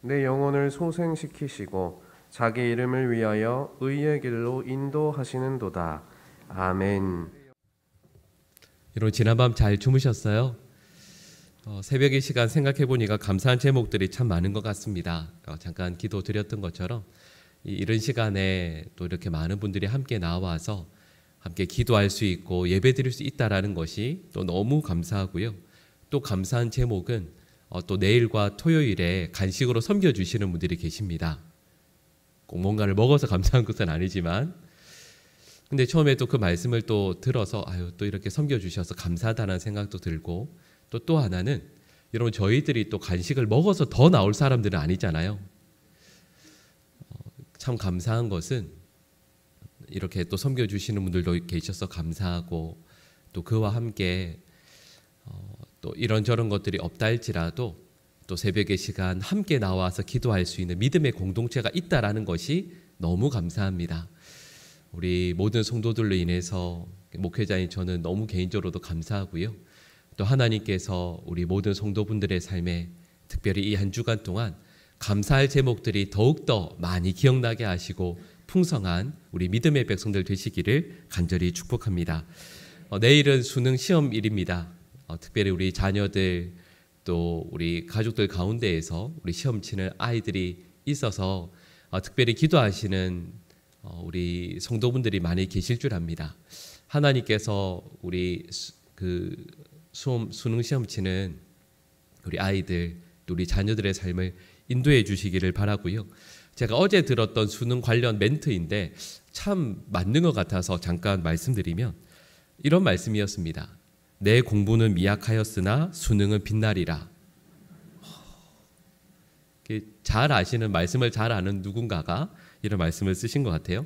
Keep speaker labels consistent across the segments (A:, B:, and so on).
A: 내 영혼을 소생시키시고 자기 이름을 위하여 의의 길로 인도하시는도다. 아멘.
B: 여러분 지난밤 잘 주무셨어요? 새벽의 시간 생각해보니까 감사한 제목들이 참 많은 것 같습니다. 잠깐 기도 드렸던 것처럼 이런 시간에 또 이렇게 많은 분들이 함께 나와서 함께 기도할 수 있고 예배드릴 수 있다는 것이 또 너무 감사하고요. 또 감사한 제목은 또 내일과 토요일에 간식으로 섬겨주시는 분들이 계십니다. 꼭 뭔가를 먹어서 감사한 것은 아니지만, 근데 처음에 또 그 말씀을 또 들어서 또 이렇게 섬겨주셔서 감사하다는 생각도 들고, 또 하나는 여러분 저희들이 또 간식을 먹어서 더 나올 사람들은 아니잖아요. 참 감사한 것은 이렇게 또 섬겨주시는 분들도 계셔서 감사하고, 또 그와 함께 또 이런저런 것들이 없다 할지라도 또 새벽의 시간 함께 나와서 기도할 수 있는 믿음의 공동체가 있다라는 것이 너무 감사합니다. 우리 모든 성도들로 인해서 목회자인 저는 너무 개인적으로도 감사하고요. 또 하나님께서 우리 모든 성도분들의 삶에 특별히 이 한 주간 동안 감사할 제목들이 더욱더 많이 기억나게 하시고 풍성한 우리 믿음의 백성들 되시기를 간절히 축복합니다. 내일은 수능 시험일입니다. 특별히 우리 자녀들 또 우리 가족들 가운데에서 우리 시험 치는 아이들이 있어서 특별히 기도하시는 우리 성도분들이 많이 계실 줄 압니다. 하나님께서 우리 수능 시험 치는 우리 아이들 또 우리 자녀들의 삶을 인도해 주시기를 바라고요. 제가 어제 들었던 수능 관련 멘트인데 참 맞는 것 같아서 잠깐 말씀드리면 이런 말씀이었습니다. 내 공부는 미약하였으나 수능은 빛나리라. 잘 아시는 말씀을 잘 아는 누군가가 이런 말씀을 쓰신 것 같아요.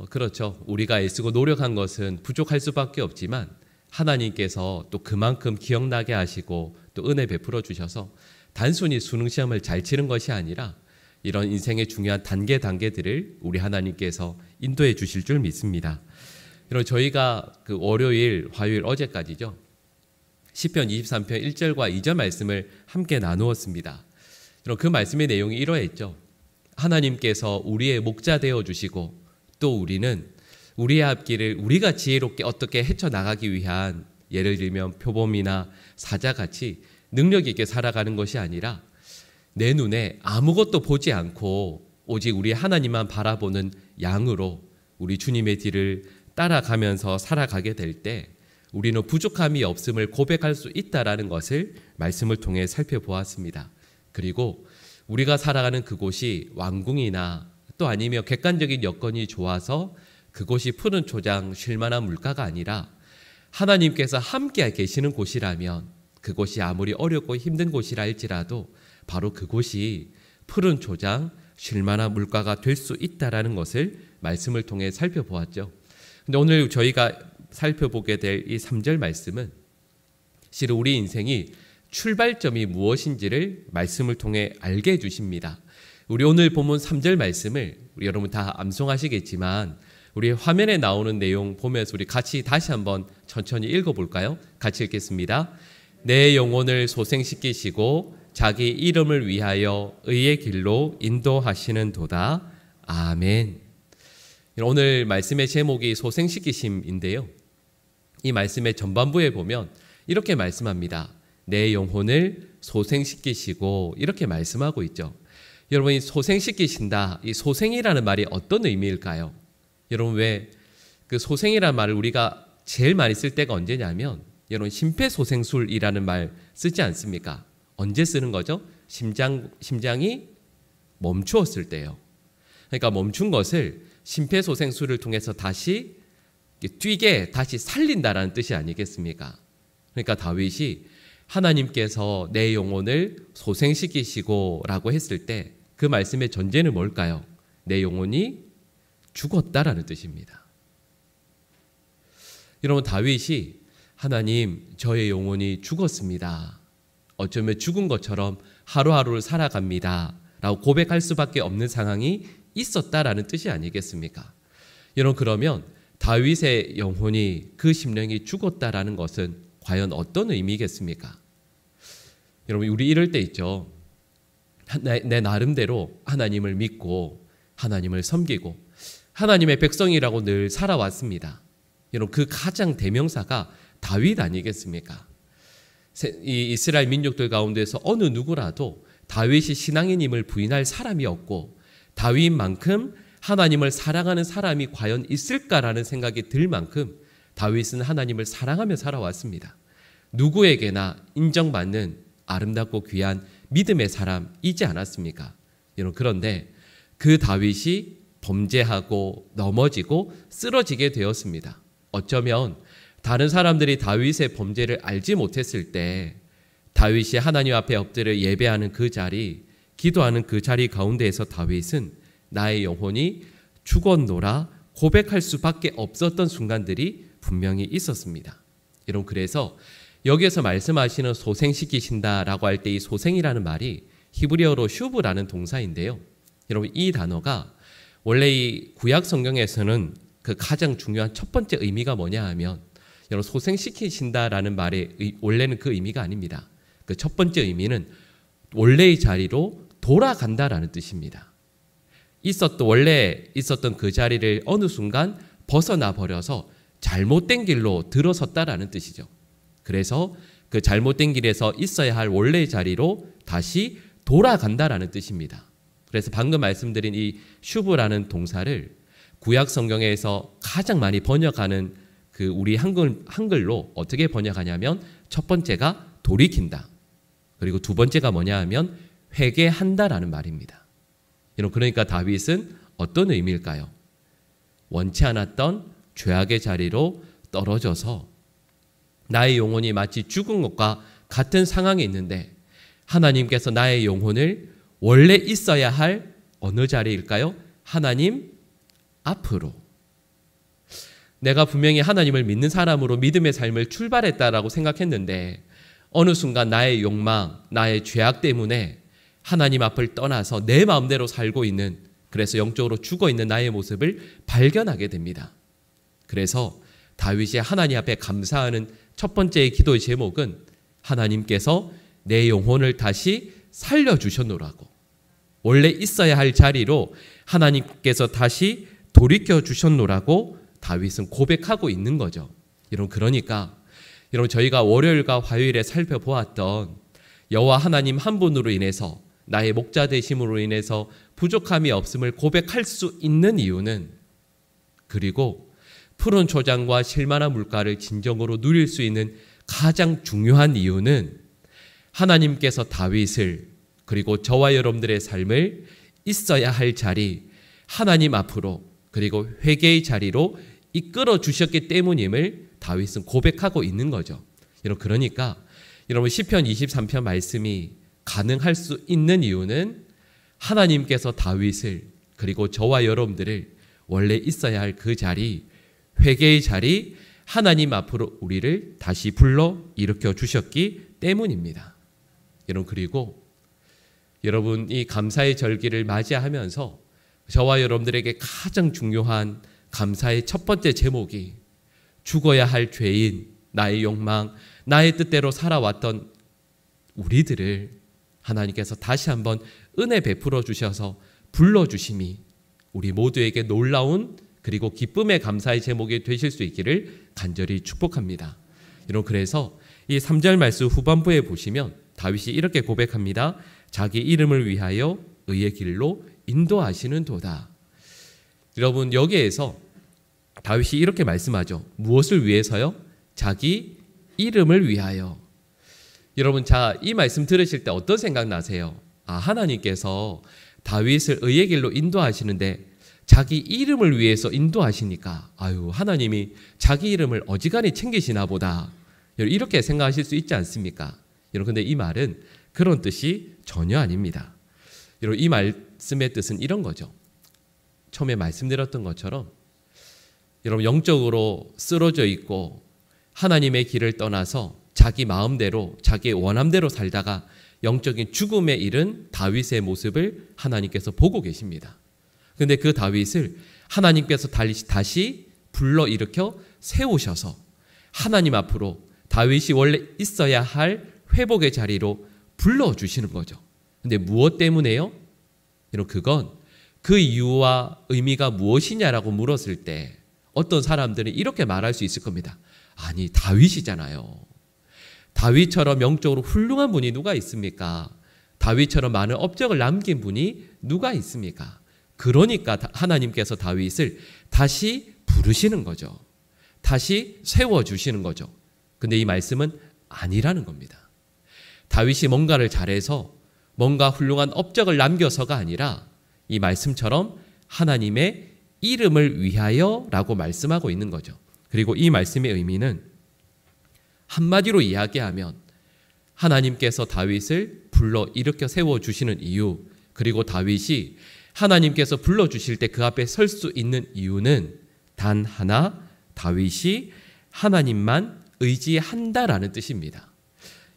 B: 그렇죠. 우리가 애쓰고 노력한 것은 부족할 수밖에 없지만 하나님께서 또 그만큼 기억나게 하시고 또 은혜 베풀어 주셔서 단순히 수능 시험을 잘 치는 것이 아니라 이런 인생의 중요한 단계들을 우리 하나님께서 인도해 주실 줄 믿습니다. 그럼 저희가 그 월요일, 화요일 어제까지죠. 시편 23편 1절과 2절 말씀을 함께 나누었습니다. 그럼 그 말씀의 내용이 이러했죠. 하나님께서 우리의 목자 되어 주시고 또 우리는 우리의 앞길을 우리가 지혜롭게 어떻게 헤쳐나가기 위한 예를 들면 표범이나 사자같이 능력 있게 살아가는 것이 아니라 내 눈에 아무것도 보지 않고 오직 우리 하나님만 바라보는 양으로 우리 주님의 뒤를 따라가면서 살아가게 될 때 우리는 부족함이 없음을 고백할 수 있다라는 것을 말씀을 통해 살펴보았습니다. 그리고 우리가 살아가는 그곳이 왕궁이나 또 아니면 객관적인 여건이 좋아서 그곳이 푸른 초장 쉴만한 물가가 아니라 하나님께서 함께 계시는 곳이라면 그곳이 아무리 어렵고 힘든 곳이라 할지라도 바로 그곳이 푸른 초장 쉴만한 물가가 될 수 있다라는 것을 말씀을 통해 살펴보았죠. 근데 오늘 저희가 살펴보게 될 이 3절 말씀은 실은 우리 인생이 출발점이 무엇인지를 말씀을 통해 알게 해주십니다. 우리 오늘 본문 3절 말씀을 우리 여러분 다 암송하시겠지만 우리 화면에 나오는 내용 보면서 우리 같이 다시 한번 천천히 읽어볼까요? 같이 읽겠습니다. 내 영혼을 소생시키시고 자기 이름을 위하여 의의 길로 인도하시는 도다. 아멘. 오늘 말씀의 제목이 소생시키심인데요. 이 말씀의 전반부에 보면 이렇게 말씀합니다. 내 영혼을 소생시키시고 이렇게 말씀하고 있죠. 여러분, 이 소생시키신다, 이 소생이라는 말이 어떤 의미일까요? 여러분, 왜 그 소생이라는 말을 우리가 제일 많이 쓸 때가 언제냐면 여러분 심폐소생술이라는 말 쓰지 않습니까? 언제 쓰는 거죠? 심장이 멈추었을 때요. 그러니까 멈춘 것을 심폐소생술을 통해서 다시 뛰게 다시 살린다라는 뜻이 아니겠습니까? 그러니까 다윗이 하나님께서 내 영혼을 소생시키시고 라고 했을 때 그 말씀의 전제는 뭘까요? 내 영혼이 죽었다라는 뜻입니다. 여러분, 다윗이 하나님, 저의 영혼이 죽었습니다. 어쩌면 죽은 것처럼 하루하루를 살아갑니다. 라고 고백할 수밖에 없는 상황이 있었다라는 뜻이 아니겠습니까? 여러분, 그러면 다윗의 영혼이 그 심령이 죽었다라는 것은 과연 어떤 의미겠습니까? 여러분, 우리 이럴 때 있죠. 내 나름대로 하나님을 믿고 하나님을 섬기고 하나님의 백성이라고 늘 살아왔습니다. 여러분, 그 가장 대명사가 다윗 아니겠습니까? 이 이스라엘 민족들 가운데서 어느 누구라도 다윗이 신앙인임을 부인할 사람이 없고 다윗만큼 하나님을 사랑하는 사람이 과연 있을까라는 생각이 들 만큼 다윗은 하나님을 사랑하며 살아왔습니다. 누구에게나 인정받는 아름답고 귀한 믿음의 사람이지 않았습니까? 여러분, 그런데 그 다윗이 범죄하고 넘어지고 쓰러지게 되었습니다. 어쩌면 다른 사람들이 다윗의 범죄를 알지 못했을 때 다윗이 하나님 앞에 엎드려 예배하는 그 자리, 기도하는 그 자리 가운데에서 다윗은 나의 영혼이 죽었노라 고백할 수밖에 없었던 순간들이 분명히 있었습니다. 여러분, 그래서 여기에서 말씀하시는 소생시키신다라고 할 때 이 소생이라는 말이 히브리어로 슈브라는 동사인데요. 여러분, 이 단어가 원래 이 구약 성경에서는 그 가장 중요한 첫 번째 의미가 뭐냐 하면 여러분, 소생시키신다라는 말의 원래는 그 의미가 아닙니다. 그 첫 번째 의미는 원래의 자리로 돌아간다라는 뜻입니다. 원래 있었던 그 자리를 어느 순간 벗어나 버려서 잘못된 길로 들어섰다라는 뜻이죠. 그래서 그 잘못된 길에서 있어야 할 원래의 자리로 다시 돌아간다라는 뜻입니다. 그래서 방금 말씀드린 이 슈브라는 동사를 구약 성경에서 가장 많이 번역하는 그 우리 한글로 어떻게 번역하냐면 첫 번째가 돌이킨다. 그리고 두 번째가 뭐냐 하면 회개한다라는 말입니다. 그러니까 다윗은 어떤 의미일까요? 원치 않았던 죄악의 자리로 떨어져서 나의 영혼이 마치 죽은 것과 같은 상황에 있는데 하나님께서 나의 영혼을 원래 있어야 할 어느 자리일까요? 하나님 앞으로. 내가 분명히 하나님을 믿는 사람으로 믿음의 삶을 출발했다라고 생각했는데 어느 순간 나의 욕망, 나의 죄악 때문에 하나님 앞을 떠나서 내 마음대로 살고 있는, 그래서 영적으로 죽어 있는 나의 모습을 발견하게 됩니다. 그래서 다윗이 하나님 앞에 감사하는 첫 번째의 기도의 제목은 하나님께서 내 영혼을 다시 살려주셨노라고, 원래 있어야 할 자리로 하나님께서 다시 돌이켜 주셨노라고 다윗은 고백하고 있는 거죠. 그러니까 저희가 월요일과 화요일에 살펴보았던 여호와 하나님 한 분으로 인해서 나의 목자 되심으로 인해서 부족함이 없음을 고백할 수 있는 이유는, 그리고 푸른 초장과 실만한 물가를 진정으로 누릴 수 있는 가장 중요한 이유는 하나님께서 다윗을, 그리고 저와 여러분들의 삶을 있어야 할 자리, 하나님 앞으로, 그리고 회개의 자리로 이끌어 주셨기 때문임을 다윗은 고백하고 있는 거죠. 그러니까 여러분, 시편 23편 말씀이 가능할 수 있는 이유는 하나님께서 다윗을, 그리고 저와 여러분들을 원래 있어야 할 그 자리, 회개의 자리, 하나님 앞으로 우리를 다시 불러 일으켜 주셨기 때문입니다. 그리고 여러분, 이 감사의 절기를 맞이하면서 저와 여러분들에게 가장 중요한 감사의 첫 번째 제목이 죽어야 할 죄인, 나의 욕망, 나의 뜻대로 살아왔던 우리들을 하나님께서 다시 한번 은혜 베풀어 주셔서 불러주심이 우리 모두에게 놀라운, 그리고 기쁨의 감사의 제목이 되실 수 있기를 간절히 축복합니다. 그래서 이 3절 말씀 후반부에 보시면 다윗이 이렇게 고백합니다. 자기 이름을 위하여 의의 길로 인도하시는 도다. 여러분, 여기에서 다윗이 이렇게 말씀하죠. 무엇을 위해서요? 자기 이름을 위하여. 여러분, 이 말씀 들으실 때 어떤 생각 나세요? 하나님께서 다윗을 의의 길로 인도하시는데 자기 이름을 위해서 인도하시니까 하나님이 자기 이름을 어지간히 챙기시나 보다, 이렇게 생각하실 수 있지 않습니까? 그런데 이 말은 그런 뜻이 전혀 아닙니다. 이 말씀의 뜻은 이런 거죠. 처음에 말씀드렸던 것처럼 여러분, 영적으로 쓰러져 있고 하나님의 길을 떠나서 자기 마음대로, 자기의 원함대로 살다가 영적인 죽음에 이른 다윗의 모습을 하나님께서 보고 계십니다. 그런데 그 다윗을 하나님께서 다시 불러 일으켜 세우셔서 하나님 앞으로 다윗이 원래 있어야 할 회복의 자리로 불러주시는 거죠. 근데 무엇 때문에요? 여러분, 그건 그 이유와 의미가 무엇이냐라고 물었을 때 어떤 사람들은 이렇게 말할 수 있을 겁니다. 아니, 다윗이잖아요. 다윗처럼 영적으로 훌륭한 분이 누가 있습니까? 다윗처럼 많은 업적을 남긴 분이 누가 있습니까? 그러니까 하나님께서 다윗을 다시 부르시는 거죠. 다시 세워주시는 거죠. 근데 이 말씀은 아니라는 겁니다. 다윗이 뭔가를 잘해서 뭔가 훌륭한 업적을 남겨서가 아니라 이 말씀처럼 하나님의 이름을 위하여라고 말씀하고 있는 거죠. 그리고 이 말씀의 의미는 한마디로 이야기하면 하나님께서 다윗을 불러 일으켜 세워주시는 이유, 그리고 다윗이 하나님께서 불러주실 때 그 앞에 설 수 있는 이유는 단 하나, 다윗이 하나님만 의지한다라는 뜻입니다.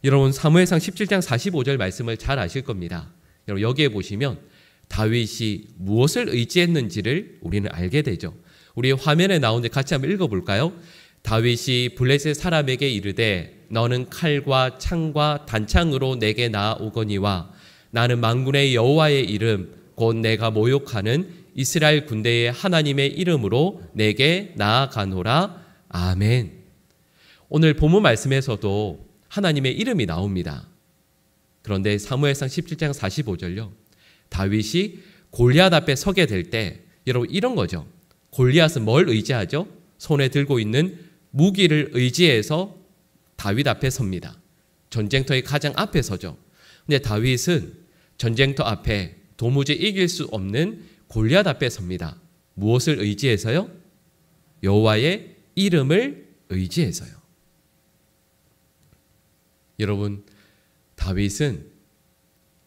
B: 여러분, 사무엘상 17장 45절 말씀을 잘 아실 겁니다. 여러분, 여기에 보시면 다윗이 무엇을 의지했는지를 우리는 알게 되죠. 우리 화면에 나오는데 같이 한번 읽어볼까요? 다윗이 블레셋 사람에게 이르되 너는 칼과 창과 단창으로 내게 나아오거니와 나는 만군의 여호와의 이름 곧 내가 모욕하는 이스라엘 군대의 하나님의 이름으로 내게 나아가노라. 아멘. 오늘 본문 말씀에서도 하나님의 이름이 나옵니다. 그런데 사무엘상 17장 45절요. 다윗이 골리앗 앞에 서게 될 때 여러분 이런 거죠. 골리앗은 뭘 의지하죠? 손에 들고 있는 무기를 의지해서 다윗 앞에 섭니다. 전쟁터의 가장 앞에 서죠. 근데 다윗은 전쟁터 앞에 도무지 이길 수 없는 골리앗 앞에 섭니다. 무엇을 의지해서요? 여호와의 이름을 의지해서요. 여러분, 다윗은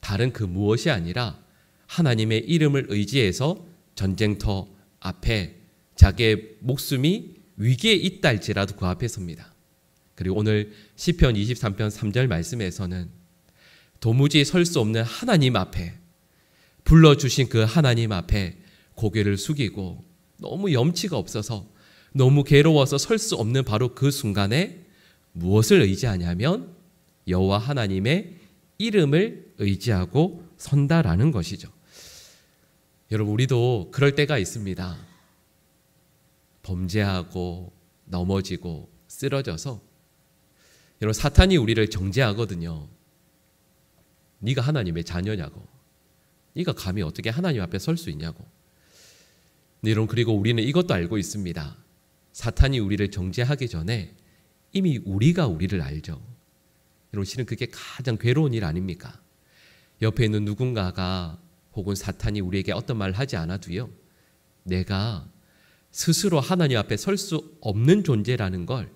B: 다른 그 무엇이 아니라 하나님의 이름을 의지해서 전쟁터 앞에 자기의 목숨이 위기에 있다 할지라도 그 앞에 섭니다. 그리고 오늘 시편 23편 3절 말씀에서는 도무지 설 수 없는 하나님 앞에, 불러주신 그 하나님 앞에 고개를 숙이고 너무 염치가 없어서 너무 괴로워서 설 수 없는 바로 그 순간에 무엇을 의지하냐면 여호와 하나님의 이름을 의지하고 선다라는 것이죠. 여러분, 우리도 그럴 때가 있습니다. 범죄하고 넘어지고 쓰러져서 여러분, 사탄이 우리를 정죄하거든요. 네가 하나님의 자녀냐고, 네가 감히 어떻게 하나님 앞에 설 수 있냐고. 여러분, 그리고 우리는 이것도 알고 있습니다. 사탄이 우리를 정죄하기 전에 이미 우리가 우리를 알죠. 여러분, 실은 그게 가장 괴로운 일 아닙니까? 옆에 있는 누군가가 혹은 사탄이 우리에게 어떤 말을 하지 않아도요, 내가 스스로 하나님 앞에 설 수 없는 존재라는 걸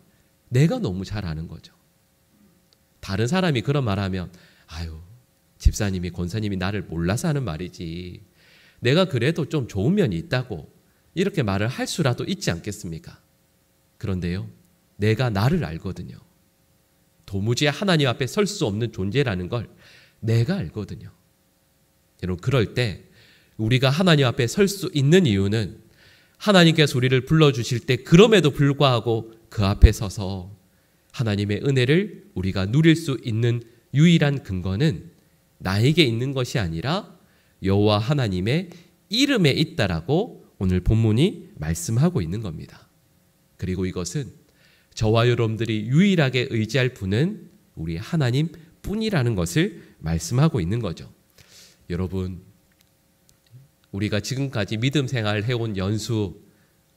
B: 내가 너무 잘 아는 거죠. 다른 사람이 그런 말하면 아유, 집사님이 권사님이 나를 몰라서 하는 말이지, 내가 그래도 좀 좋은 면이 있다고 이렇게 말을 할 수라도 있지 않겠습니까? 그런데요, 내가 나를 알거든요. 도무지 하나님 앞에 설 수 없는 존재라는 걸 내가 알거든요. 여러분, 그럴 때 우리가 하나님 앞에 설 수 있는 이유는 하나님께서 우리를 불러주실 때 그럼에도 불구하고 그 앞에 서서 하나님의 은혜를 우리가 누릴 수 있는 유일한 근거는 나에게 있는 것이 아니라 여호와 하나님의 이름에 있다라고 오늘 본문이 말씀하고 있는 겁니다. 그리고 이것은 저와 여러분들이 유일하게 의지할 분은 우리 하나님 뿐이라는 것을 말씀하고 있는 거죠. 여러분, 우리가 지금까지 믿음 생활을 해온 연수,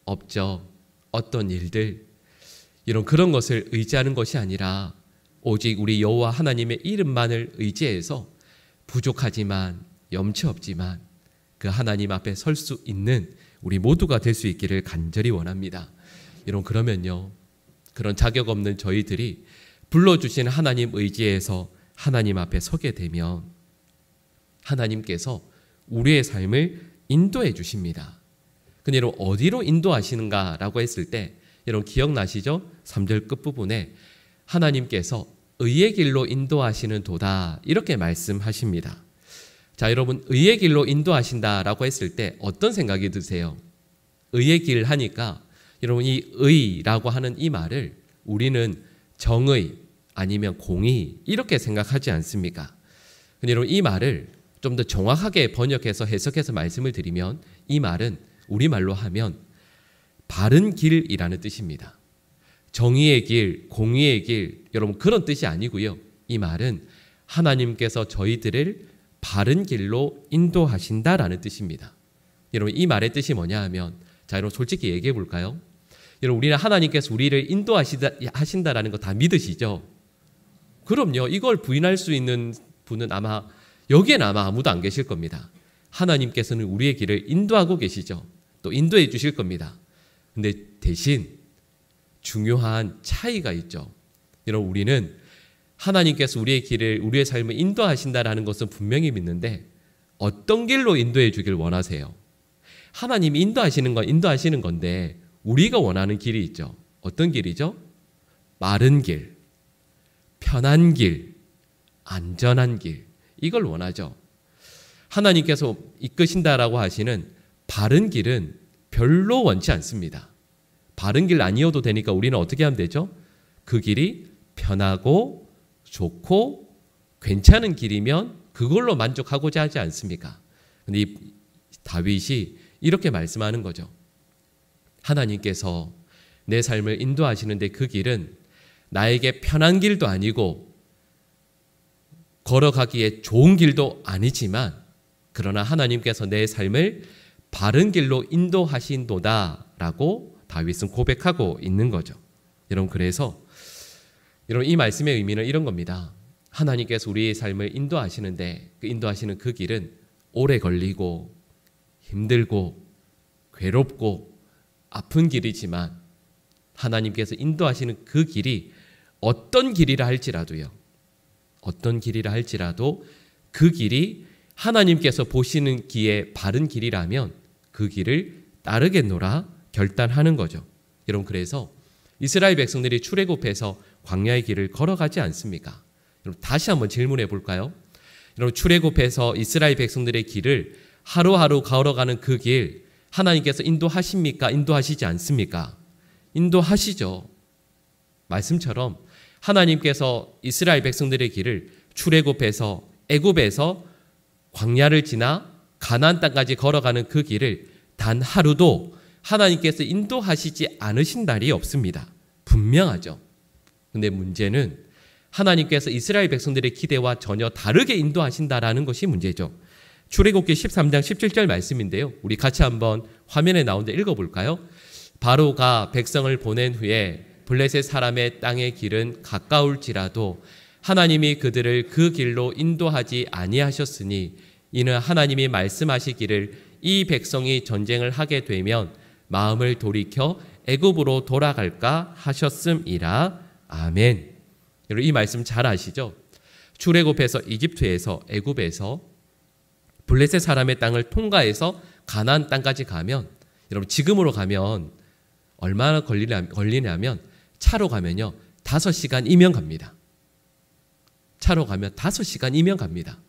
B: 업적, 어떤 일들, 이런 그런 것을 의지하는 것이 아니라 오직 우리 여호와 하나님의 이름만을 의지해서 부족하지만 염치 없지만 그 하나님 앞에 설 수 있는 우리 모두가 될 수 있기를 간절히 원합니다. 여러분, 그러면요, 그런 자격 없는 저희들이 불러주신 하나님 의지해서 하나님 앞에 서게 되면 하나님께서 우리의 삶을 인도해 주십니다. 근데 여러분, 어디로 인도하시는가라고 했을 때 여러분 기억나시죠? 3절 끝부분에 하나님께서 의의 길로 인도하시는 도다 이렇게 말씀하십니다. 자, 여러분, 의의 길로 인도하신다라고 했을 때 어떤 생각이 드세요? 의의 길 하니까 여러분, 이 의라고 하는 이 말을 우리는 정의 아니면 공의 이렇게 생각하지 않습니까? 근데 여러분 이 말을 좀 더 정확하게 번역해서 해석해서 말씀을 드리면 이 말은 우리말로 하면 바른 길이라는 뜻입니다. 정의의 길, 공의의 길, 여러분 그런 뜻이 아니고요. 이 말은 하나님께서 저희들을 바른 길로 인도하신다라는 뜻입니다. 여러분 이 말의 뜻이 뭐냐 하면 자 여러분 솔직히 얘기해 볼까요? 여러분 우리는 하나님께서 우리를 인도하신다라는 거 다 믿으시죠? 그럼요. 이걸 부인할 수 있는 분은 아마 여기에는 아마 아무도 안 계실 겁니다. 하나님께서는 우리의 길을 인도하고 계시죠. 또 인도해 주실 겁니다. 근데 대신 중요한 차이가 있죠. 여러분 우리는 하나님께서 우리의 길을 우리의 삶을 인도하신다라는 것은 분명히 믿는데 어떤 길로 인도해 주길 원하세요? 하나님이 인도하시는 건 인도하시는 건데 우리가 원하는 길이 있죠. 어떤 길이죠? 빠른 길, 편한 길, 안전한 길 이걸 원하죠. 하나님께서 이끄신다라고 하시는 바른 길은 별로 원치 않습니다. 바른 길 아니어도 되니까 우리는 어떻게 하면 되죠? 그 길이 편하고 좋고 괜찮은 길이면 그걸로 만족하고자 하지 않습니까? 근데 이 다윗이 이렇게 말씀하는 거죠. 하나님께서 내 삶을 인도하시는데 그 길은 나에게 편한 길도 아니고 걸어가기에 좋은 길도 아니지만 그러나 하나님께서 내 삶을 바른 길로 인도하신도다라고 다윗은 고백하고 있는 거죠. 여러분 그래서 여러분 이 말씀의 의미는 이런 겁니다. 하나님께서 우리의 삶을 인도하시는데 그 인도하시는 그 길은 오래 걸리고 힘들고 괴롭고 아픈 길이지만 하나님께서 인도하시는 그 길이 어떤 길이라 할지라도요. 어떤 길이라 할지라도 그 길이 하나님께서 보시는 기에 바른 길이라면 그 길을 따르겠노라 결단하는 거죠. 여러분 그래서 이스라엘 백성들이 출애굽해서 광야의 길을 걸어가지 않습니까? 여러분 다시 한번 질문해 볼까요? 여러분 출애굽해서 이스라엘 백성들의 길을 하루하루 걸어가는 그 길 하나님께서 인도하십니까? 인도하시지 않습니까? 인도하시죠. 말씀처럼 하나님께서 이스라엘 백성들의 길을 출애굽해서 애굽에서 광야를 지나 가나안 땅까지 걸어가는 그 길을 단 하루도 하나님께서 인도하시지 않으신 날이 없습니다. 분명하죠. 근데 문제는 하나님께서 이스라엘 백성들의 기대와 전혀 다르게 인도하신다라는 것이 문제죠. 출애굽기 13장 17절 말씀인데요. 우리 같이 한번 화면에 나온 데 읽어볼까요? 바로가 백성을 보낸 후에 블레셋 사람의 땅의 길은 가까울지라도 하나님이 그들을 그 길로 인도하지 아니하셨으니 이는 하나님이 말씀하시기를 이 백성이 전쟁을 하게 되면 마음을 돌이켜 애굽으로 돌아갈까 하셨음이라. 아멘. 여러분 이 말씀 잘 아시죠? 출애굽해서 이집트에서 애굽에서 블레셋 사람의 땅을 통과해서 가나안 땅까지 가면 여러분 지금으로 가면 얼마나 걸리냐면 차로 가면요 5시간이면 갑니다. 차로 가면 5시간이면 갑니다.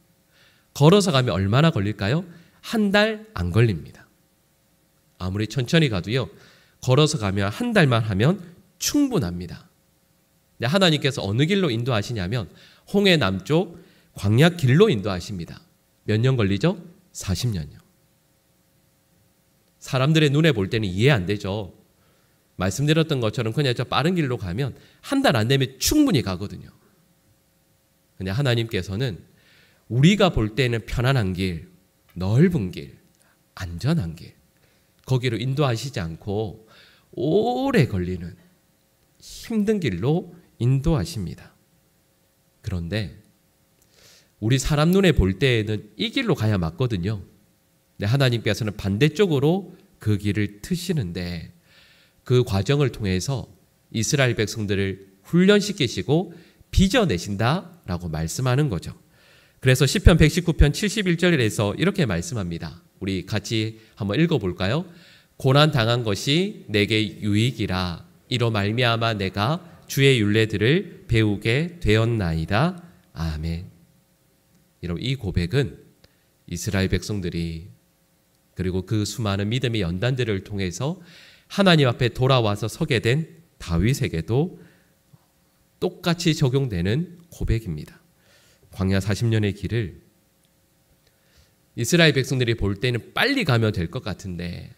B: 걸어서 가면 얼마나 걸릴까요? 한 달 안 걸립니다. 아무리 천천히 가도요 걸어서 가면 한 달만 하면 충분합니다. 하나님께서 어느 길로 인도하시냐면 홍해 남쪽 광야 길로 인도하십니다. 몇 년 걸리죠? 40년요. 사람들의 눈에 볼 때는 이해 안 되죠. 말씀드렸던 것처럼 그냥 저 빠른 길로 가면 한 달 안 되면 충분히 가거든요. 근데 하나님께서는 우리가 볼 때는 편안한 길, 넓은 길, 안전한 길 거기로 인도하시지 않고 오래 걸리는 힘든 길로 인도하십니다. 그런데 우리 사람 눈에 볼 때에는 이 길로 가야 맞거든요. 근데 하나님께서는 반대쪽으로 그 길을 트시는데 그 과정을 통해서 이스라엘 백성들을 훈련시키시고 빚어내신다라고 말씀하는 거죠. 그래서 시편 119편 71절에서 이렇게 말씀합니다. 우리 같이 한번 읽어볼까요? 고난 당한 것이 내게 유익이라 이로 말미암아 내가 주의 율례들을 배우게 되었나이다. 아멘. 여러분 이 고백은 이스라엘 백성들이 그리고 그 수많은 믿음의 연단들을 통해서 하나님 앞에 돌아와서 서게 된 다윗에게도 똑같이 적용되는 고백입니다. 광야 40년의 길을 이스라엘 백성들이 볼 때는 빨리 가면 될 것 같은데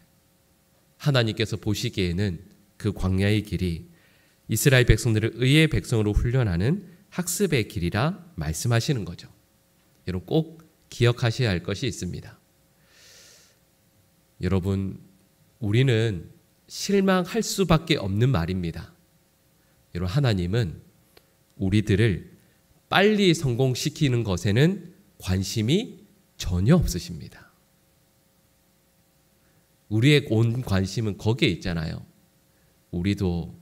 B: 하나님께서 보시기에는 그 광야의 길이 이스라엘 백성들을 의의 백성으로 훈련하는 학습의 길이라 말씀하시는 거죠. 여러분 꼭 기억하셔야 할 것이 있습니다. 여러분, 우리는 실망할 수밖에 없는 말입니다. 여러분, 하나님은 우리들을 빨리 성공시키는 것에는 관심이 전혀 없으십니다. 우리의 온 관심은 거기에 있잖아요. 우리도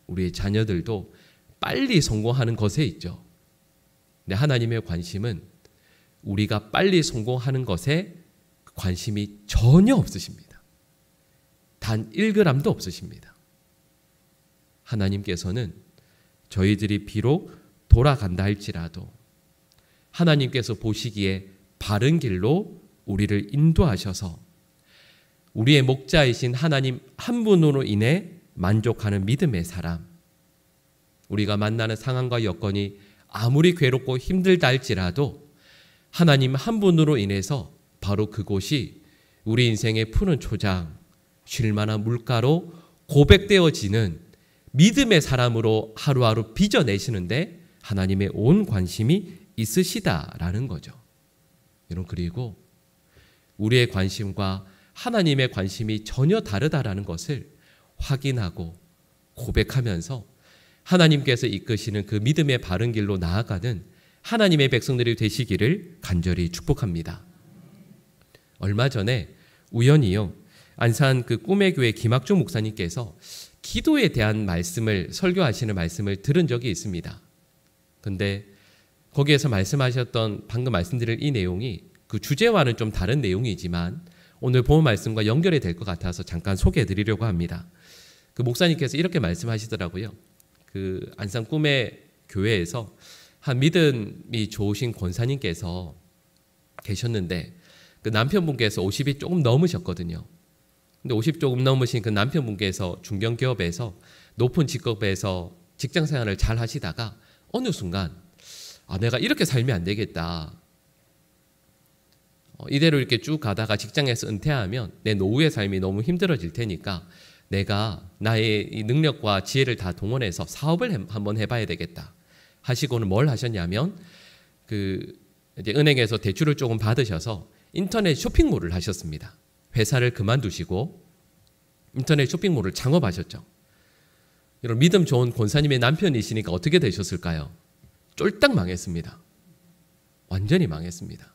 B: 우리의 자녀들도 빨리 성공하는 것에 있죠. 근데 하나님의 관심은 우리가 빨리 성공하는 것에 관심이 전혀 없으십니다. 단 1g도 없으십니다. 하나님께서는 저희들이 비록 돌아간다 할지라도 하나님께서 보시기에 바른 길로 우리를 인도하셔서 우리의 목자이신 하나님 한 분으로 인해 만족하는 믿음의 사람, 우리가 만나는 상황과 여건이 아무리 괴롭고 힘들다 할지라도 하나님 한 분으로 인해서 바로 그곳이 우리 인생의 푸른 초장, 쉴만한 물가로 고백되어지는 믿음의 사람으로 하루하루 빚어내시는데 하나님의 온 관심이 있으시다라는 거죠. 여러분, 그리고 우리의 관심과 하나님의 관심이 전혀 다르다라는 것을 확인하고 고백하면서 하나님께서 이끄시는 그 믿음의 바른 길로 나아가는 하나님의 백성들이 되시기를 간절히 축복합니다. 얼마 전에 우연히요, 안산 그 꿈의 교회 김학중 목사님께서 기도에 대한 말씀을, 설교하시는 말씀을 들은 적이 있습니다. 근데 거기에서 말씀하셨던, 방금 말씀드릴 이 내용이 그 주제와는 좀 다른 내용이지만 오늘 본 말씀과 연결이 될 것 같아서 잠깐 소개해 드리려고 합니다. 그 목사님께서 이렇게 말씀하시더라고요. 그 안산 꿈의 교회에서 한 믿음이 좋으신 권사님께서 계셨는데 그 남편분께서 50이 조금 넘으셨거든요. 근데 50 조금 넘으신 그 남편분께서 중견기업에서 높은 직급에서 직장 생활을 잘 하시다가 어느 순간 내가 이렇게 살면 안 되겠다. 이대로 이렇게 쭉 가다가 직장에서 은퇴하면 내 노후의 삶이 너무 힘들어질 테니까 내가 나의 이 능력과 지혜를 다 동원해서 사업을 한번 해봐야 되겠다 하시고는 뭘 하셨냐면 그 이제 은행에서 대출을 조금 받으셔서 인터넷 쇼핑몰을 하셨습니다. 회사를 그만두시고 인터넷 쇼핑몰을 창업하셨죠. 이런 믿음 좋은 권사님의 남편이시니까 어떻게 되셨을까요? 쫄딱 망했습니다. 완전히 망했습니다.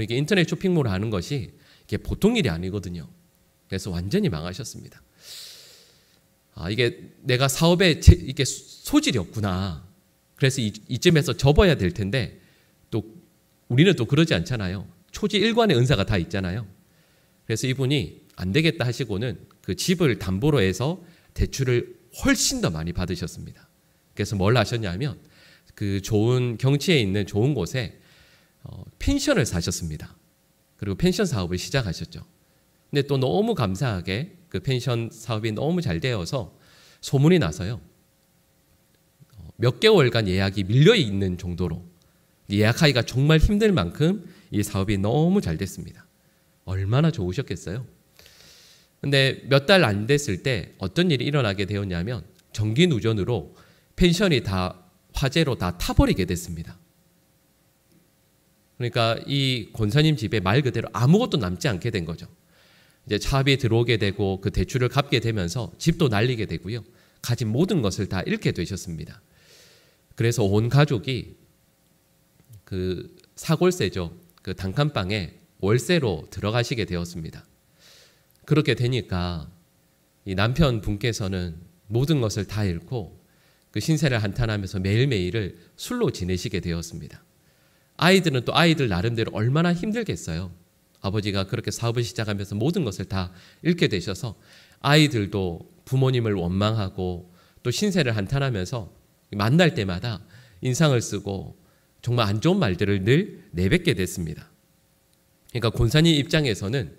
B: 이게 인터넷 쇼핑몰을 하는 것이 이게 보통 일이 아니거든요. 그래서 완전히 망하셨습니다. 이게 내가 사업에 이게 소질이 없구나. 그래서 이쯤에서 접어야 될 텐데 또 우리는 또 그러지 않잖아요. 초지일관의 은사가 다 있잖아요. 그래서 이분이 안 되겠다 하시고는 그 집을 담보로 해서 대출을 훨씬 더 많이 받으셨습니다. 그래서 뭘 하셨냐면 그 좋은 경치에 있는 좋은 곳에 펜션을 사셨습니다. 그리고 펜션 사업을 시작하셨죠. 근데 또 너무 감사하게 그 펜션 사업이 너무 잘 되어서 소문이 나서요. 몇 개월간 예약이 밀려 있는 정도로 예약하기가 정말 힘들 만큼 이 사업이 너무 잘 됐습니다. 얼마나 좋으셨겠어요. 근데 몇 달 안 됐을 때 어떤 일이 일어나게 되었냐면 전기 누전으로 펜션이 다 화재로 다 타버리게 됐습니다. 그러니까 이 권사님 집에 말 그대로 아무것도 남지 않게 된 거죠. 이제 차압이 들어오게 되고 그 대출을 갚게 되면서 집도 날리게 되고요. 가진 모든 것을 다 잃게 되셨습니다. 그래서 온 가족이 그 사골세죠. 그 단칸방에 월세로 들어가시게 되었습니다. 그렇게 되니까 이 남편분께서는 모든 것을 다 잃고 그 신세를 한탄하면서 매일매일을 술로 지내시게 되었습니다. 아이들은 또 아이들 나름대로 얼마나 힘들겠어요. 아버지가 그렇게 사업을 시작하면서 모든 것을 다 잃게 되셔서 아이들도 부모님을 원망하고 또 신세를 한탄하면서 만날 때마다 인상을 쓰고 정말 안 좋은 말들을 늘 내뱉게 됐습니다. 그러니까 권사님 입장에서는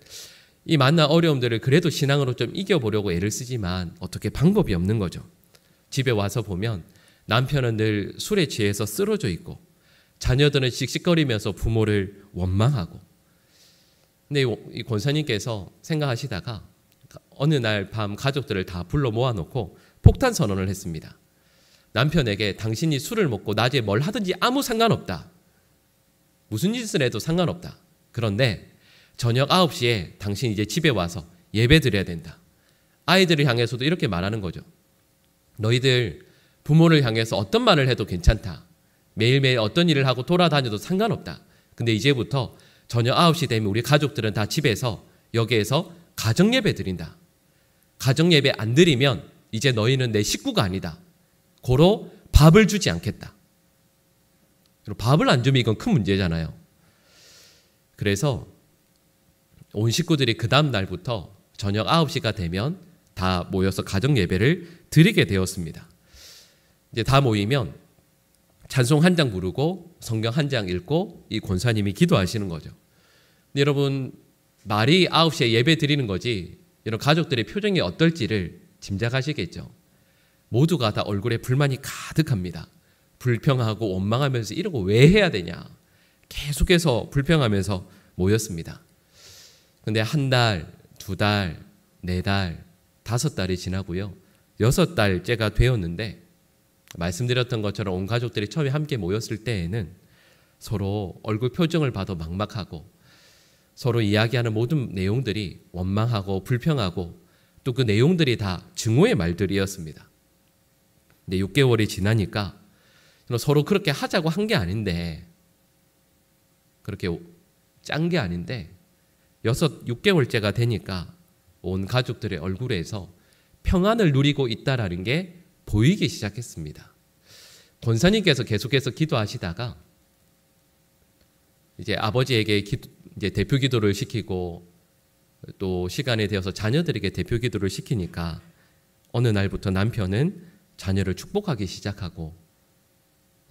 B: 이 만난 어려움들을 그래도 신앙으로 좀 이겨보려고 애를 쓰지만 어떻게 방법이 없는 거죠. 집에 와서 보면 남편은 늘 술에 취해서 쓰러져 있고 자녀들은 씩씩거리면서 부모를 원망하고. 근데 이 권사님께서 생각하시다가 어느 날 밤 가족들을 다 불러 모아놓고 폭탄 선언을 했습니다. 남편에게 당신이 술을 먹고 낮에 뭘 하든지 아무 상관없다. 무슨 짓을 해도 상관없다. 그런데 저녁 9시에 당신 이제 집에 와서 예배 드려야 된다. 아이들을 향해서도 이렇게 말하는 거죠. 너희들 부모를 향해서 어떤 말을 해도 괜찮다. 매일매일 어떤 일을 하고 돌아다녀도 상관없다. 근데 이제부터 저녁 9시 되면 우리 가족들은 다 집에서 여기에서 가정예배 드린다. 가정예배 안 드리면 이제 너희는 내 식구가 아니다. 고로 밥을 주지 않겠다. 밥을 안 주면 이건 큰 문제잖아요. 그래서 온 식구들이 그 다음 날부터 저녁 9시가 되면 다 모여서 가정예배를 드리게 되었습니다. 이제 다 모이면 찬송 한 장 부르고 성경 한 장 읽고 이 권사님이 기도하시는 거죠. 근데 여러분, 말이 9시에 예배 드리는 거지 이런 가족들의 표정이 어떨지를 짐작하시겠죠. 모두가 다 얼굴에 불만이 가득합니다. 불평하고 원망하면서 이러고 왜 해야 되냐. 계속해서 불평하면서 모였습니다. 근데 한 달, 두 달, 네 달, 5달이 지나고요. 6달째가 되었는데 말씀드렸던 것처럼 온 가족들이 처음에 함께 모였을 때에는 서로 얼굴 표정을 봐도 막막하고 서로 이야기하는 모든 내용들이 원망하고 불평하고 또 그 내용들이 다 증오의 말들이었습니다. 근데 6개월이 지나니까 서로 그렇게 하자고 한 게 아닌데 그렇게 짠 게 아닌데 6개월째가 되니까 온 가족들의 얼굴에서 평안을 누리고 있다라는 게 보이기 시작했습니다. 권사님께서 계속해서 기도하시다가 이제 아버지에게 이제 대표 기도를 시키고 또 시간에 되어서 자녀들에게 대표 기도를 시키니까 어느 날부터 남편은 자녀를 축복하기 시작하고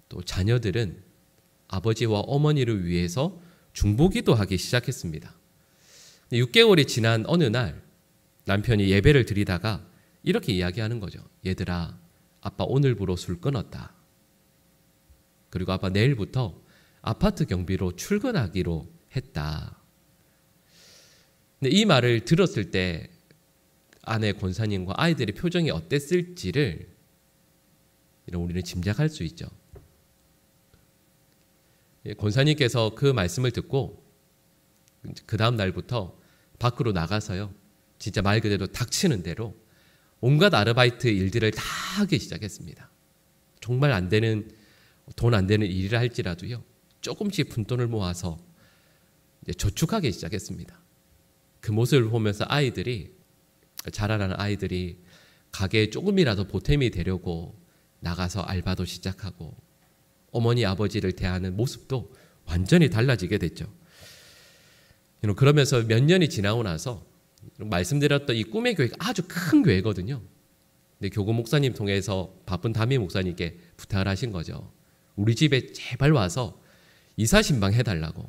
B: 또 자녀들은 아버지와 어머니를 위해서 중보기도 하기 시작했습니다. 6개월이 지난 어느 날 남편이 예배를 드리다가 이렇게 이야기하는 거죠. 얘들아, 아빠 오늘부로 술 끊었다. 그리고 아빠 내일부터 아파트 경비로 출근하기로 했다. 근데 이 말을 들었을 때 아내 권사님과 아이들의 표정이 어땠을지를 우리는 짐작할 수 있죠. 권사님께서 그 말씀을 듣고 그 다음 날부터 밖으로 나가서요. 진짜 말 그대로 닥치는 대로 온갖 아르바이트 일들을 다 하기 시작했습니다. 정말 안 되는 돈 안 되는 일을 할지라도요. 조금씩 푼돈을 모아서 이제 저축하기 시작했습니다. 그 모습을 보면서 자라나는 아이들이 가게에 조금이라도 보탬이 되려고 나가서 알바도 시작하고 어머니 아버지를 대하는 모습도 완전히 달라지게 됐죠. 그러면서 몇 년이 지나고 나서 말씀드렸던 이 꿈의 교회가 아주 큰 교회거든요. 근데 교구 목사님 통해서 바쁜 담임 목사님께 부탁을 하신 거죠. 우리 집에 제발 와서 이사신방 해달라고.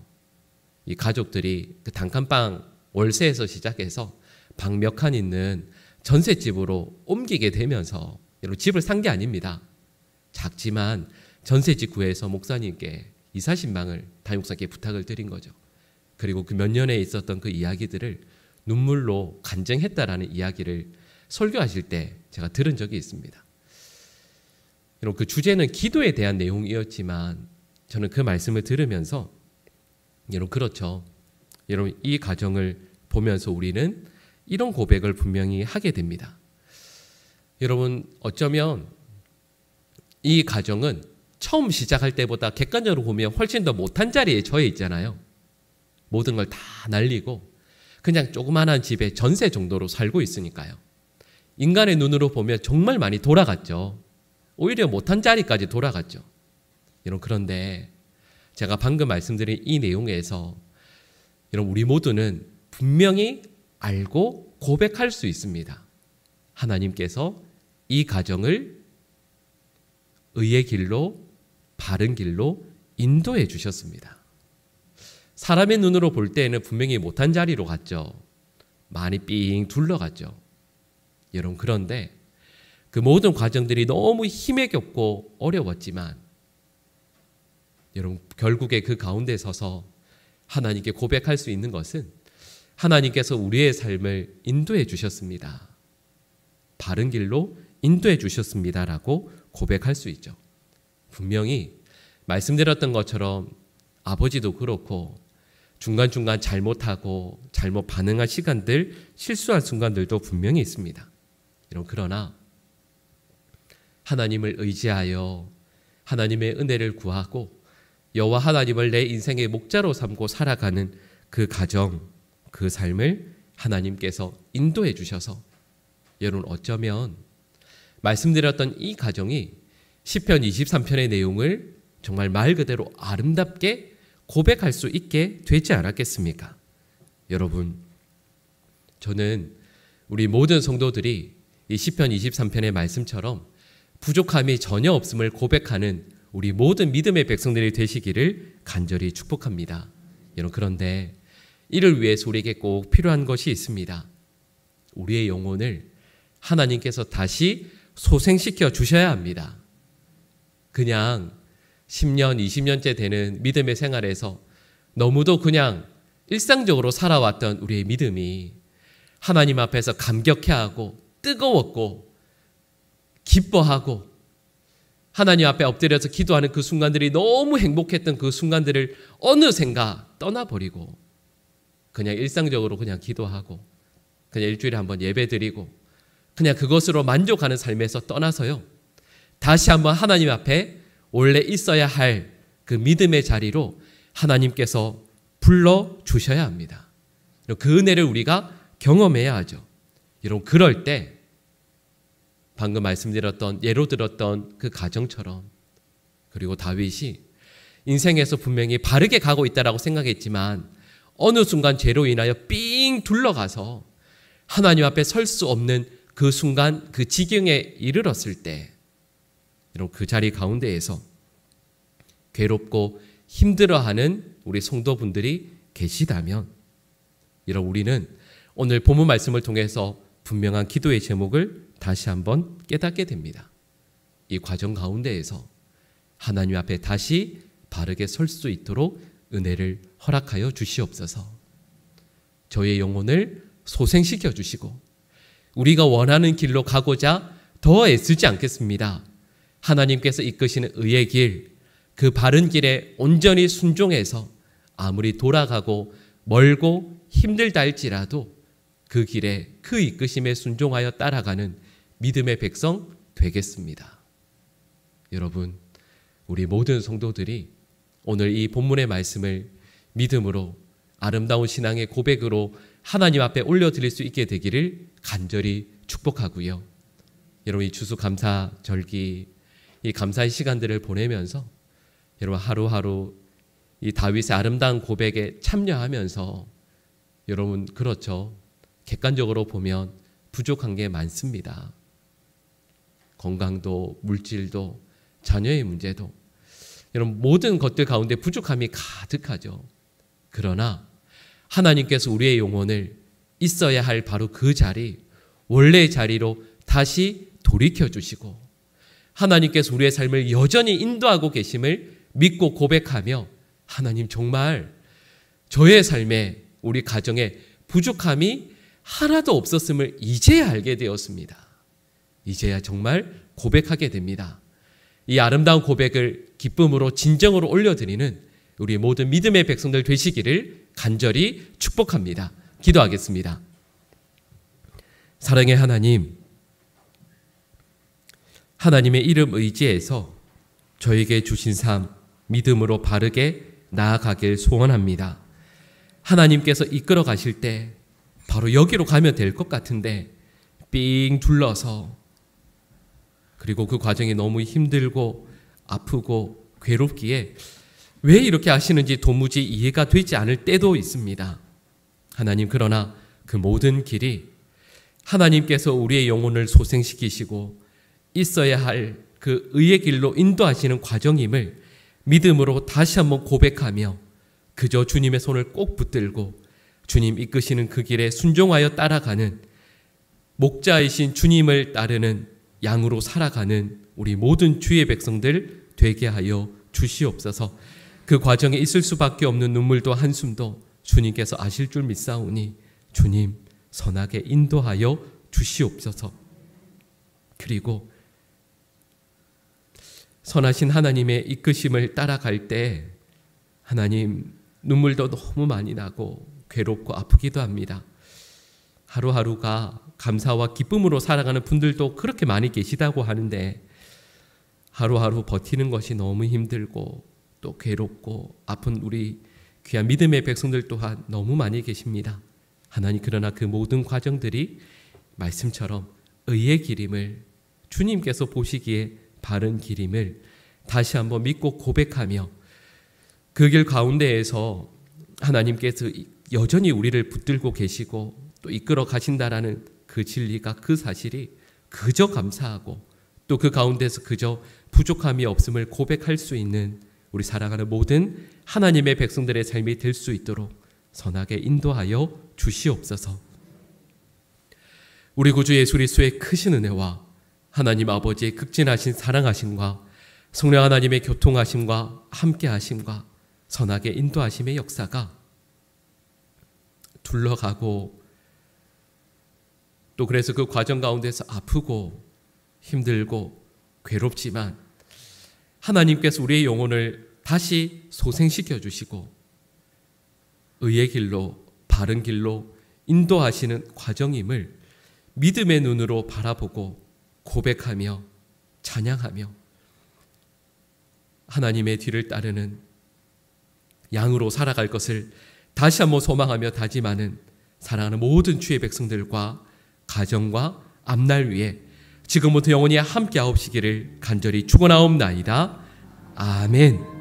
B: 이 가족들이 그 단칸방 월세에서 시작해서 방 몇 칸 있는 전셋집으로 옮기게 되면서 집을 산 게 아닙니다. 작지만 전셋집 구해서 목사님께 이사신방을 담임 목사님께 부탁을 드린 거죠. 그리고 그 몇 년에 있었던 그 이야기들을 눈물로 간증했다라는 이야기를 설교하실 때 제가 들은 적이 있습니다. 여러분, 그 주제는 기도에 대한 내용이었지만 저는 그 말씀을 들으면서 여러분, 그렇죠. 여러분, 이 가정을 보면서 우리는 이런 고백을 분명히 하게 됩니다. 여러분, 어쩌면 이 가정은 처음 시작할 때보다 객관적으로 보면 훨씬 더 못한 자리에 처해 있잖아요. 모든 걸 다 날리고 그냥 조그마한 집에 전세 정도로 살고 있으니까요. 인간의 눈으로 보면 정말 많이 돌아갔죠. 오히려 못한 자리까지 돌아갔죠. 여러분, 그런데 제가 방금 말씀드린 이 내용에서 여러분, 우리 모두는 분명히 알고 고백할 수 있습니다. 하나님께서 이 가정을 의의 길로, 바른 길로 인도해 주셨습니다. 사람의 눈으로 볼 때에는 분명히 못한 자리로 갔죠. 많이 삥 둘러갔죠. 여러분, 그런데 그 모든 과정들이 너무 힘에 겹고 어려웠지만 여러분, 결국에 그 가운데 서서 하나님께 고백할 수 있는 것은 하나님께서 우리의 삶을 인도해 주셨습니다. 바른 길로 인도해 주셨습니다라고 고백할 수 있죠. 분명히 말씀드렸던 것처럼 아버지도 그렇고 중간중간 잘못하고 잘못 반응한 시간들, 실수한 순간들도 분명히 있습니다. 그러나 하나님을 의지하여 하나님의 은혜를 구하고 여호와 하나님을 내 인생의 목자로 삼고 살아가는 그 가정, 그 삶을 하나님께서 인도해 주셔서 여러분, 어쩌면 말씀드렸던 이 가정이 시편 23편의 내용을 정말 말 그대로 아름답게 고백할 수 있게 되지 않았겠습니까? 여러분, 저는 우리 모든 성도들이 이 시편 23편의 말씀처럼 부족함이 전혀 없음을 고백하는 우리 모든 믿음의 백성들이 되시기를 간절히 축복합니다. 여러분, 그런데 이를 위해서 우리에게 꼭 필요한 것이 있습니다. 우리의 영혼을 하나님께서 다시 소생시켜 주셔야 합니다. 그냥 10년, 20년째 되는 믿음의 생활에서 너무도 그냥 일상적으로 살아왔던 우리의 믿음이 하나님 앞에서 감격해하고 뜨거웠고 기뻐하고 하나님 앞에 엎드려서 기도하는 그 순간들이 너무 행복했던 그 순간들을 어느샌가 떠나버리고 그냥 일상적으로 그냥 기도하고 그냥 일주일에 한번 예배드리고 그냥 그것으로 만족하는 삶에서 떠나서요, 다시 한번 하나님 앞에 원래 있어야 할 그 믿음의 자리로 하나님께서 불러주셔야 합니다. 그 은혜를 우리가 경험해야 하죠. 여러분, 그럴 때 방금 말씀드렸던, 예로 들었던 그 가정처럼, 그리고 다윗이 인생에서 분명히 바르게 가고 있다라고 생각했지만 어느 순간 죄로 인하여 삥 둘러가서 하나님 앞에 설 수 없는 그 순간, 그 지경에 이르렀을 때 여러분, 그 자리 가운데에서 괴롭고 힘들어하는 우리 성도분들이 계시다면 여러분, 우리는 오늘 본문 말씀을 통해서 분명한 기도의 제목을 다시 한번 깨닫게 됩니다. 이 과정 가운데에서 하나님 앞에 다시 바르게 설 수 있도록 은혜를 허락하여 주시옵소서. 저의 영혼을 소생시켜 주시고 우리가 원하는 길로 가고자 더 애쓰지 않겠습니다. 하나님께서 이끄시는 의의 길, 그 바른 길에 온전히 순종해서 아무리 돌아가고 멀고 힘들다 할지라도 그 길에 그 이끄심에 순종하여 따라가는 믿음의 백성 되겠습니다. 여러분, 우리 모든 성도들이 오늘 이 본문의 말씀을 믿음으로 아름다운 신앙의 고백으로 하나님 앞에 올려드릴 수 있게 되기를 간절히 축복하고요. 여러분, 이 추수감사절기, 이 감사의 시간들을 보내면서 여러분, 하루하루 이 다윗의 아름다운 고백에 참여하면서 여러분, 그렇죠, 객관적으로 보면 부족한 게 많습니다. 건강도, 물질도, 자녀의 문제도, 여러분, 모든 것들 가운데 부족함이 가득하죠. 그러나 하나님께서 우리의 영혼을 있어야 할 바로 그 자리, 원래의 자리로 다시 돌이켜 주시고 하나님께서 우리의 삶을 여전히 인도하고 계심을 믿고 고백하며, 하나님, 정말 저의 삶에, 우리 가정에 부족함이 하나도 없었음을 이제야 알게 되었습니다. 이제야 정말 고백하게 됩니다. 이 아름다운 고백을 기쁨으로 진정으로 올려드리는 우리 모든 믿음의 백성들 되시기를 간절히 축복합니다. 기도하겠습니다. 사랑의 하나님, 하나님의 이름 의지해서 저에게 주신 삶 믿음으로 바르게 나아가길 소원합니다. 하나님께서 이끌어 가실 때 바로 여기로 가면 될 것 같은데 삥 둘러서, 그리고 그 과정이 너무 힘들고 아프고 괴롭기에 왜 이렇게 하시는지 도무지 이해가 되지 않을 때도 있습니다. 하나님, 그러나 그 모든 길이 하나님께서 우리의 영혼을 소생시키시고 있어야 할 그 의의 길로 인도하시는 과정임을 믿음으로 다시 한번 고백하며 그저 주님의 손을 꼭 붙들고 주님 이끄시는 그 길에 순종하여 따라가는, 목자이신 주님을 따르는 양으로 살아가는 우리 모든 주의 백성들 되게 하여 주시옵소서. 그 과정에 있을 수밖에 없는 눈물도 한숨도 주님께서 아실 줄 믿사오니 주님 선하게 인도하여 주시옵소서. 그리고 선하신 하나님의 이끄심을 따라갈 때 하나님 눈물도 너무 많이 나고 괴롭고 아프기도 합니다. 하루하루가 감사와 기쁨으로 살아가는 분들도 그렇게 많이 계시다고 하는데 하루하루 버티는 것이 너무 힘들고 또 괴롭고 아픈 우리 귀한 믿음의 백성들 또한 너무 많이 계십니다. 하나님, 그러나 그 모든 과정들이 말씀처럼 의의 길임을 주님께서 보시기에 바른 길임을 다시 한번 믿고 고백하며 그 길 가운데에서 하나님께서 여전히 우리를 붙들고 계시고 또 이끌어 가신다라는 그 진리가, 그 사실이 그저 감사하고 또 그 가운데서 그저 부족함이 없음을 고백할 수 있는 우리 사랑하는 모든 하나님의 백성들의 삶이 될 수 있도록 선하게 인도하여 주시옵소서. 우리 구주 예수 그리스도의 크신 은혜와 하나님 아버지의 극진하신 사랑하심과 성령 하나님의 교통하심과 함께하심과 선하게 인도하심의 역사가 둘러가고 또 그래서 그 과정 가운데서 아프고 힘들고 괴롭지만 하나님께서 우리의 영혼을 다시 소생시켜 주시고 의의 길로, 바른 길로 인도하시는 과정임을 믿음의 눈으로 바라보고 고백하며 찬양하며 하나님의 뒤를 따르는 양으로 살아갈 것을 다시 한번 소망하며 다짐하는 사랑하는 모든 주의 백성들과 가정과 앞날 위에 지금부터 영원히 함께 하옵시기를 간절히 축원하옵나이다. 아멘.